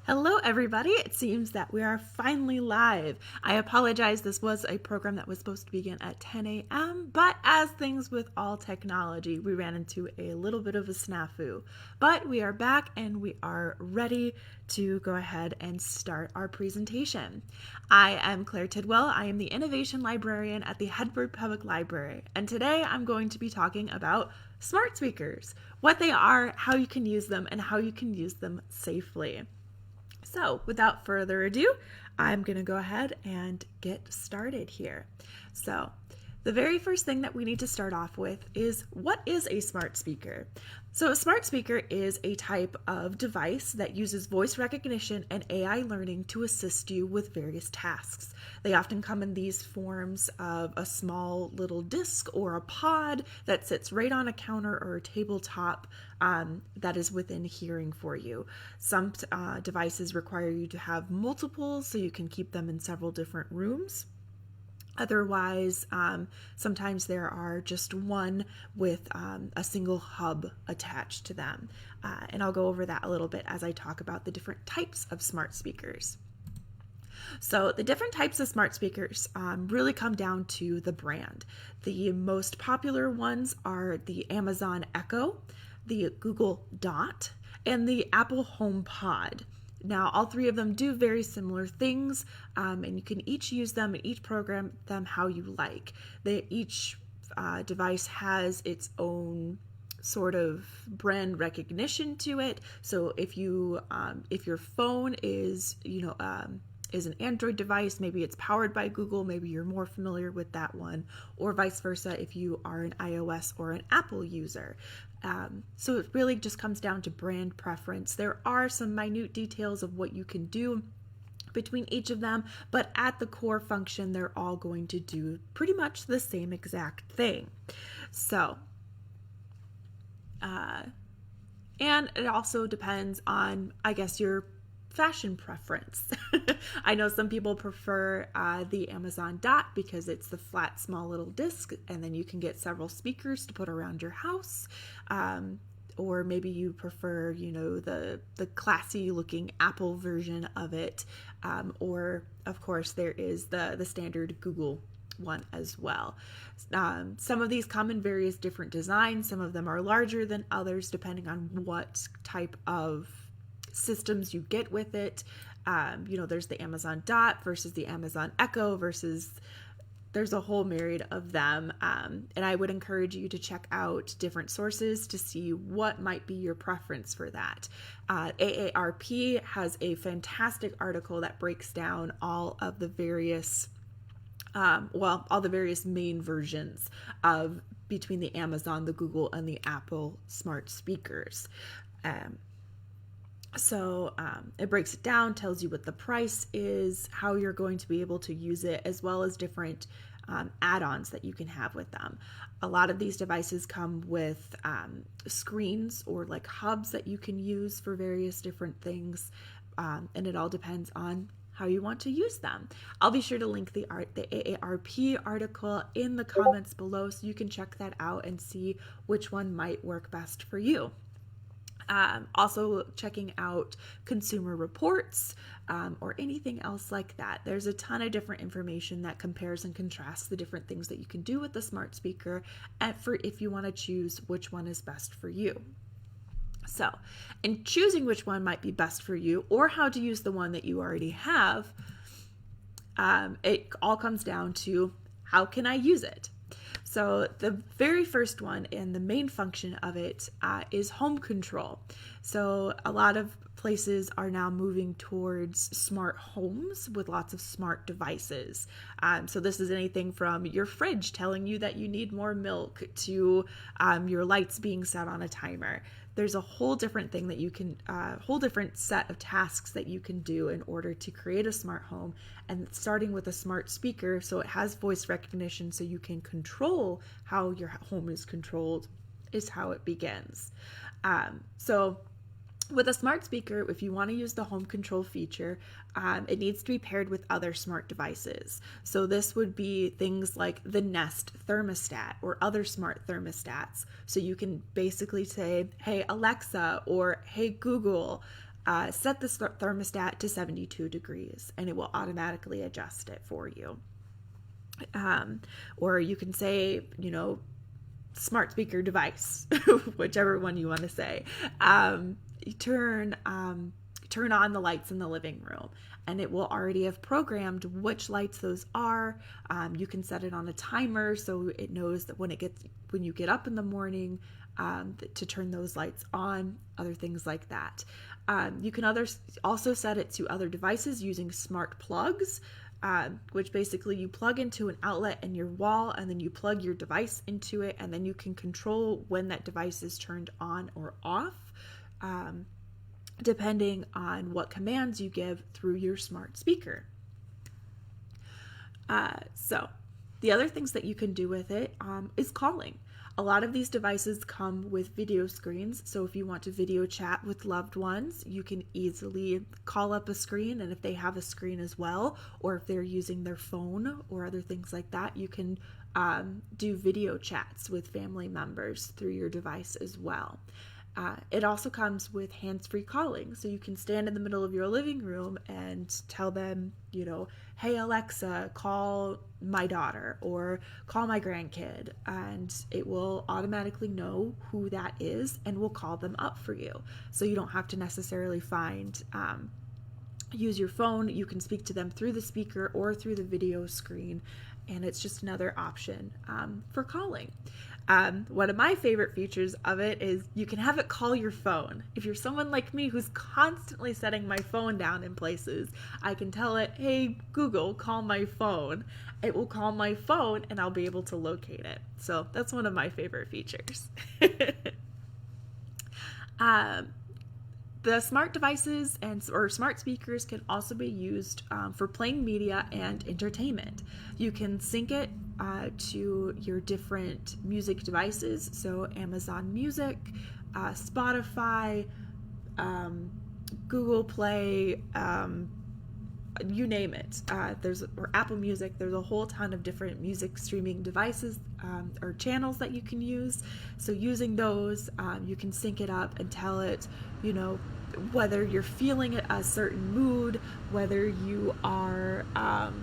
Hello, everybody. It seems that we are finally live. I apologize. This was a program that was supposed to begin at 10 a.m., but as things with all technology, we ran into a little bit of a snafu. But we are back and we are ready to go ahead and start our presentation. I am Claire Tidwell. I am the Innovation Librarian at the Hedberg Public Library, and today I'm going to be talking about smart speakers, what they are, how you can use them, and how you can use them safely. So without further ado, I'm going to go ahead and get started here. So the very first thing that we need to start off with is, what is a smart speaker? So a smart speaker is a type of device that uses voice recognition and AI learning to assist you with various tasks. They often come in these forms of a small little disc or a pod that sits right on a counter or a tabletop that is within hearing for you. Some devices require you to have multiples so you can keep them in several different rooms. Otherwise, sometimes there are just one with a single hub attached to them. And I'll go over that a little bit as I talk about the different types of smart speakers. So the different types of smart speakers really come down to the brand. The most popular ones are the Amazon Echo, the Google Dot, and the Apple HomePod. Now, all three of them do very similar things, and you can each use them and each program them how you like. Each device has its own sort of brand recognition to it. So if your phone is is an Android device, maybe it's powered by Google, maybe you're more familiar with that one, or vice versa if you are an iOS or an Apple user. So it really just comes down to brand preference. There are some minute details of what you can do between each of them, but at the core function, they're all going to do pretty much the same exact thing. So, and it also depends on, I guess, your fashion preference. I know some people prefer the Amazon Dot because it's the flat, small little disc, and then you can get several speakers to put around your house. Or maybe you prefer, the classy looking Apple version of it. Or of course there is the standard Google one as well. Some of these come in various different designs. Some of them are larger than others depending on what type of systems you get with it. There's the Amazon Dot versus the Amazon Echo there's a whole myriad of them. And I would encourage you to check out different sources to see what might be your preference for that. AARP has a fantastic article that breaks down all of the various all the various main versions of between the Amazon, the Google, and the Apple smart speakers. So it breaks it down, tells you what the price is, how you're going to be able to use it, as well as different add-ons that you can have with them. A lot of these devices come with screens or like hubs that you can use for various different things, and it all depends on how you want to use them. I'll be sure to link the AARP article in the comments below so you can check that out and see which one might work best for you. Also checking out consumer reports or anything else like that. There's a ton of different information that compares and contrasts the different things that you can do with the smart speaker if you want to choose which one is best for you. So, in choosing which one might be best for you or how to use the one that you already have, it all comes down to, how can I use it? So the very first one and the main function of it is home control. So a lot of places are now moving towards smart homes with lots of smart devices. So this is anything from your fridge telling you that you need more milk to your lights being set on a timer. There's a whole different thing that you can, whole different set of tasks that you can do in order to create a smart home. And starting with a smart speaker, so it has voice recognition, so you can control how your home is controlled, is how it begins. So with a smart speaker, if you want to use the home control feature, it needs to be paired with other smart devices. So this would be things like the Nest thermostat or other smart thermostats. So you can basically say, hey, Alexa, or hey, Google, set the thermostat to 72 degrees and it will automatically adjust it for you. Or you can say, smart speaker device, whichever one you want to say. Turn on the lights in the living room, and it will already have programmed which lights those are. You can set it on a timer so it knows that when you get up in the morning, to turn those lights on, other things like that. You can also set it to other devices using smart plugs, which basically you plug into an outlet in your wall, and then you plug your device into it, and then you can control when that device is turned on or off, depending on what commands you give through your smart speaker. So the other things that you can do with it is calling. A lot of these devices come with video screens, so if you want to video chat with loved ones, you can easily call up a screen, and if they have a screen as well, or if they're using their phone or other things like that, you can do video chats with family members through your device as well. It also comes with hands-free calling, so you can stand in the middle of your living room and tell them, hey Alexa, call my daughter or call my grandkid, and it will automatically know who that is and will call them up for you. So you don't have to necessarily use your phone. You can speak to them through the speaker or through the video screen, and it's just another option for calling. One of my favorite features of it is you can have it call your phone. If you're someone like me who's constantly setting my phone down in places, I can tell it, hey Google, call my phone. It will call my phone and I'll be able to locate it. So that's one of my favorite features. The smart devices or smart speakers can also be used for playing media and entertainment. You can sync it to your different music devices, so Amazon Music, Spotify, Google Play, you name it. Or Apple Music. There's a whole ton of different music streaming devices or channels that you can use. So using those, you can sync it up and tell it, whether you're feeling a certain mood, whether you are, have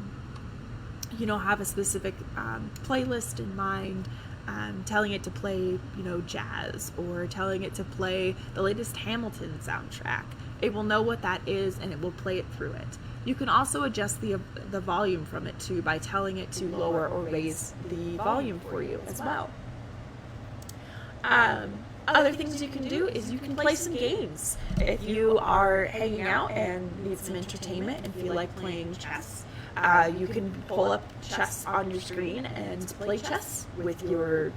a specific playlist in mind, telling it to play, jazz, or telling it to play the latest Hamilton soundtrack. It will know what that is and it will play it through it. You can also adjust the volume from it too by telling it to lower or raise the volume for you as well. Other things you can do is you can play some games. If you are hanging out and need some entertainment and feel like playing chess, you can pull up chess on your screen and play chess with your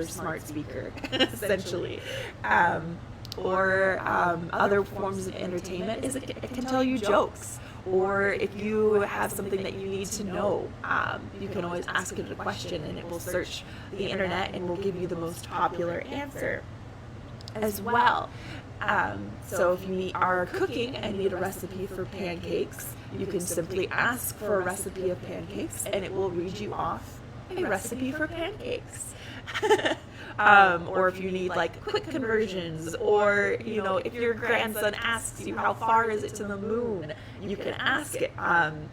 smart speaker, essentially. Or other forms of entertainment is it can tell you jokes. Or if you have something that you need to know, you can always ask it a question and it will search the internet and will give you the most popular answer as well. So if you are cooking and need a recipe for pancakes, you can simply ask for a recipe of pancakes and it will read you off a recipe for pancakes. Or if you need quick conversions, or if your grandson asks you how far is it to the moon, you can ask it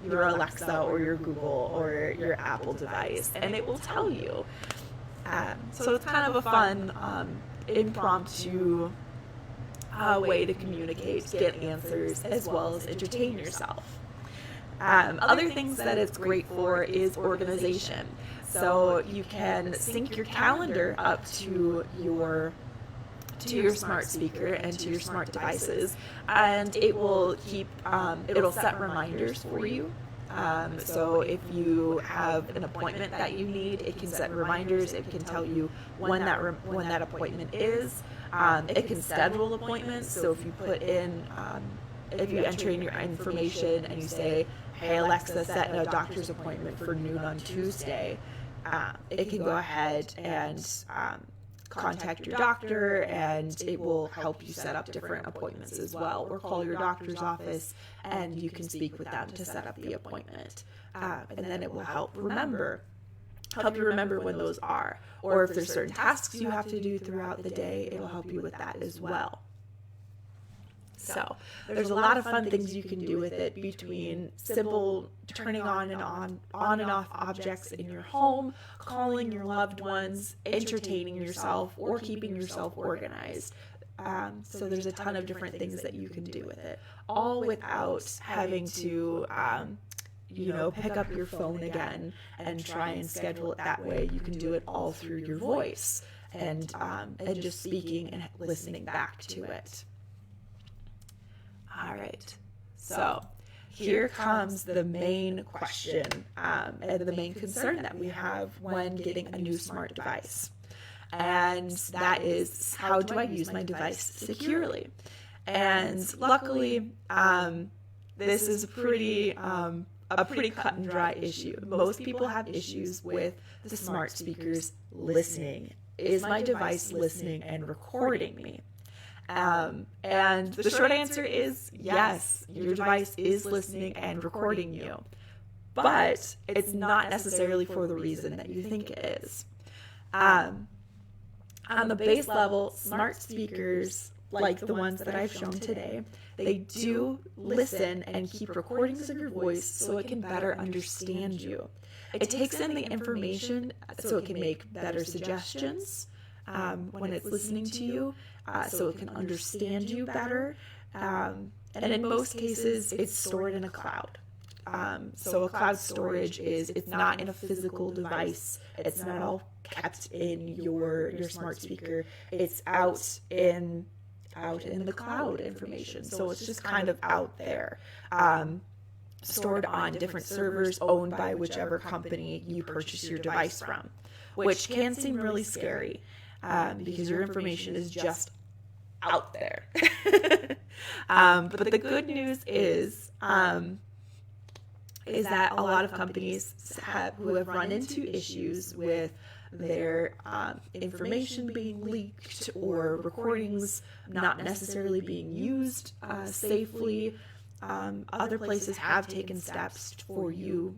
your Alexa or your Google or your Apple device and it will tell you. So it's kind of a fun impromptu way to communicate, get answers, as well as entertain yourself. Other things that it's great for is organization. So you can sync your calendar up to your smart speaker and to your smart devices, and it will it'll set reminders for you. So if you have an appointment that you need, it can set reminders. It can tell you when that appointment is. It can schedule appointments. So if you put in, if you enter in your information and you say, hey Alexa, set a doctor's appointment for noon on Tuesday, it can go ahead and contact your doctor, and it will help you set up different appointments as well, or call your doctor's office and you can speak with them to set up the appointment, and then it will help you remember when those are, or if there's certain tasks you have to do throughout the day, it'll help you with that as well. So there's a lot of fun things you can do with it, between simple turning on and off objects in your home, calling your loved ones, entertaining yourself, or keeping yourself organized. So there's a ton of different things that you can do with it, all without having to pick up your phone again and try and schedule it that way. You can do it all through your voice and just speaking and listening back to it. All right, so here comes the main question and the main concern that we have when getting a new smart device. And that is, how do I use my device securely? And luckily, this is a pretty cut and dry issue. Most people have issues with the smart speakers listening. Is my device listening and recording me? And the short answer is yes, your device is listening and recording you, but it's not necessarily for the reason that you think it is. On the base level, smart speakers, like the ones that I've shown today, they do listen and keep recordings of your voice so it can better understand you. It takes in the information so it can make better suggestions when it's listening to you, so it can understand you better. And in most cases, it's stored in a cloud. So a cloud storage it's not in a physical device. It's not all kept in your smart speaker. It's out in the cloud information. So it's just kind of out there, stored on different servers owned by whichever company you purchase your device from, which can seem really scary because your information is just out there. But the good news is that a lot of companies who have run into issues with their information being leaked or recordings not necessarily being used safely, other places have taken steps for you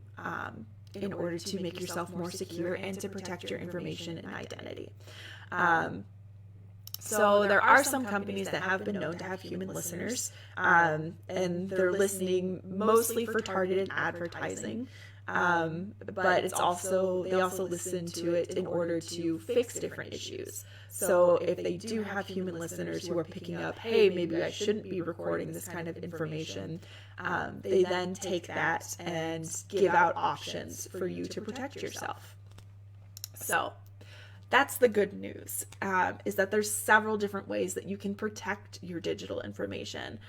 in order to make yourself more secure and to protect your information and identity. So there are some companies that have been known to have human listeners, and they're listening mostly for targeted advertising. But they also listen to it in order to fix different issues. So if they do have human listeners who are picking up, hey, maybe I shouldn't be recording this kind of information, they then take that and give out options for you to protect yourself. So that's the good news, is that there's several different ways that you can protect your digital information.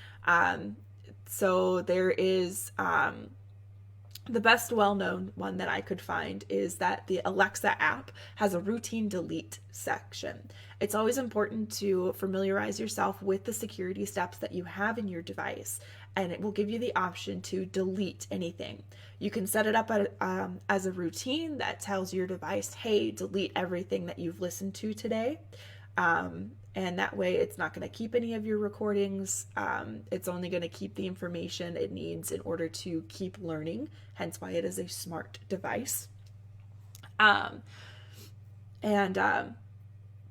So there is the best well-known one that I could find is that the Alexa app has a routine delete section. It's always important to familiarize yourself with the security steps that you have in your device, and it will give you the option to delete anything. You can set it up as a routine that tells your device, hey, delete everything that you've listened to today. And that way it's not going to keep any of your recordings. It's only going to keep the information it needs in order to keep learning, hence why it is a smart device.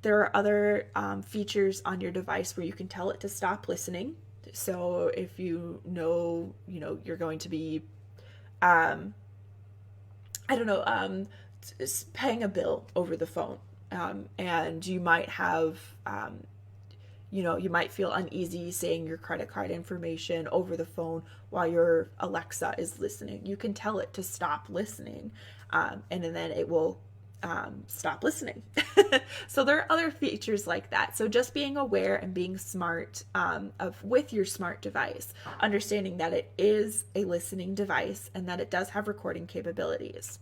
There are other features on your device where you can tell it to stop listening. So if you're going to be, paying a bill over the phone, and you might have, you might feel uneasy saying your credit card information over the phone while your Alexa is listening. You can tell it to stop listening, and then it will stop listening. So there are other features like that. So just being aware and being smart with your smart device, understanding that it is a listening device and that it does have recording capabilities.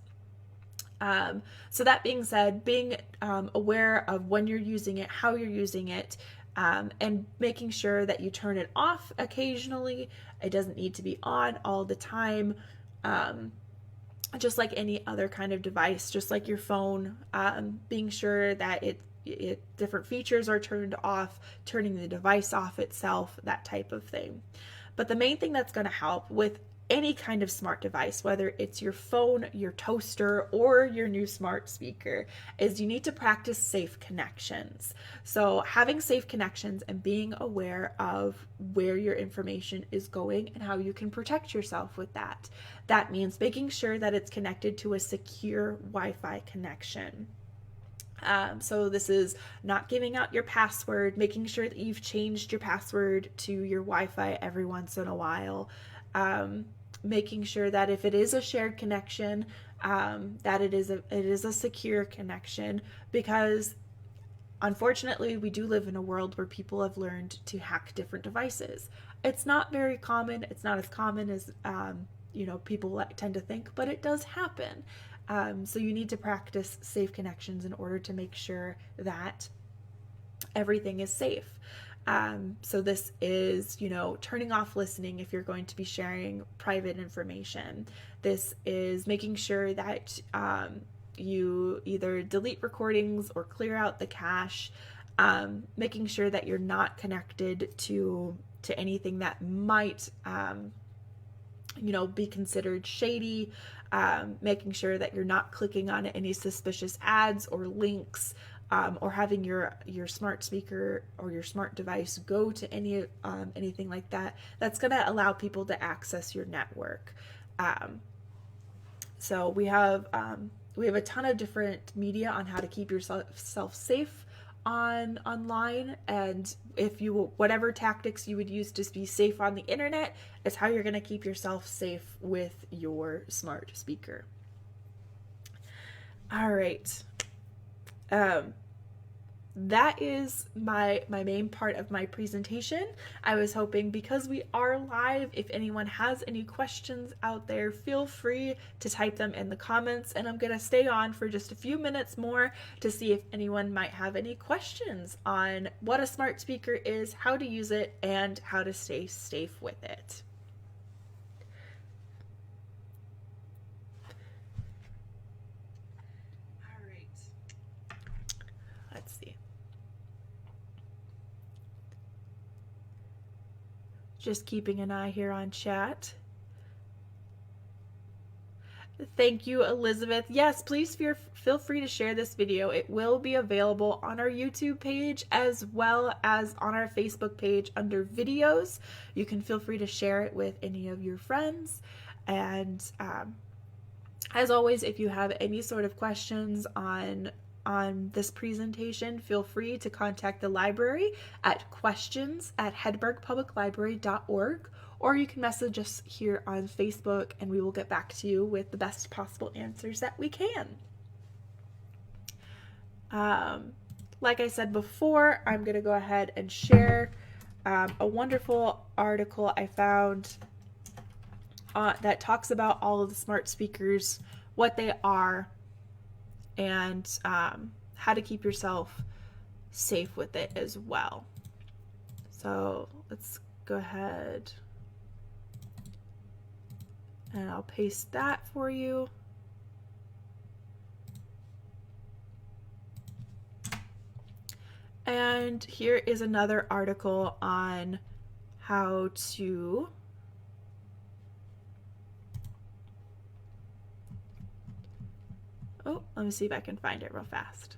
So that being said, being aware of when you're using it, how you're using it, and making sure that you turn it off occasionally. It doesn't need to be on all the time. Just like any other kind of device, just like your phone, being sure that different features are turned off, turning the device off itself, that type of thing. But the main thing that's going to help with any kind of smart device, whether it's your phone, your toaster, or your new smart speaker, is you need to practice safe connections. So having safe connections and being aware of where your information is going and how you can protect yourself with that. That means making sure that it's connected to a secure Wi-Fi connection. So this is not giving out your password, making sure that you've changed your password to your Wi-Fi every once in a while, making sure that if it is a shared connection, that it is a secure connection, because unfortunately we do live in a world where people have learned to hack different devices. It's not very common. It's not as common as people tend to think, but it does happen. So you need to practice safe connections in order to make sure that everything is safe. So this is, turning off listening if you're going to be sharing private information. This is making sure that you either delete recordings or clear out the cache, making sure that you're not connected to anything that might be considered shady, making sure that you're not clicking on any suspicious ads or links, or having your smart speaker or your smart device go to anything like that that's going to allow people to access your network. So we have a ton of different media on how to keep yourself safe online, and whatever tactics you would use to be safe on the internet is how you're going to keep yourself safe with your smart speaker. All right. That is my main part of my presentation. I was hoping, because we are live, if anyone has any questions out there, feel free to type them in the comments, and I'm going to stay on for just a few minutes more to see if anyone might have any questions on what a smart speaker is, how to use it, and how to stay safe with it. All right. Let's see. Just keeping an eye here on chat. Thank you, Elizabeth. Yes, please feel free to share this video. It will be available on our YouTube page as well as on our Facebook page under videos. You can feel free to share it with any of your friends. And as always, if you have any sort of questions on this presentation, feel free to contact the library at questions@hedbergpubliclibrary.org, or you can message us here on Facebook and we will get back to you with the best possible answers that we can. Like I said before, I'm going to go ahead and share a wonderful article I found that talks about all of the smart speakers, what they are, and how to keep yourself safe with it as well. So let's go ahead and I'll paste that for you. And here is another article on how to let me see if I can find it real fast.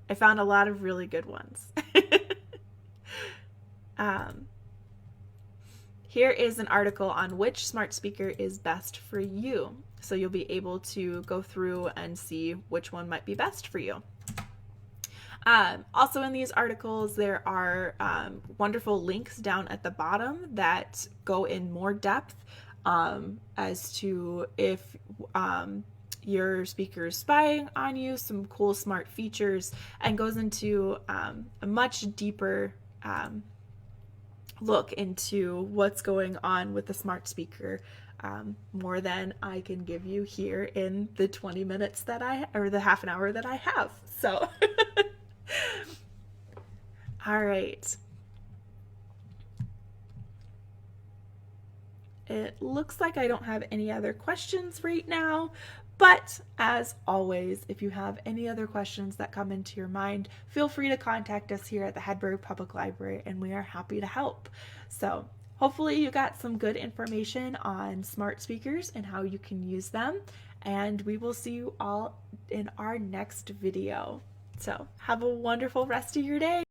I found a lot of really good ones. Here is an article on which smart speaker is best for you. So you'll be able to go through and see which one might be best for you. Also in these articles, there are wonderful links down at the bottom that go in more depth as to if your speaker is spying on you, some cool smart features, and goes into a much deeper look into what's going on with the smart speaker, more than I can give you here in the 20 minutes or the half an hour that I have. So, all right. It looks like I don't have any other questions right now, but as always, if you have any other questions that come into your mind, feel free to contact us here at the Hedberg Public Library, and we are happy to help. So hopefully you got some good information on smart speakers and how you can use them. And we will see you all in our next video. So have a wonderful rest of your day.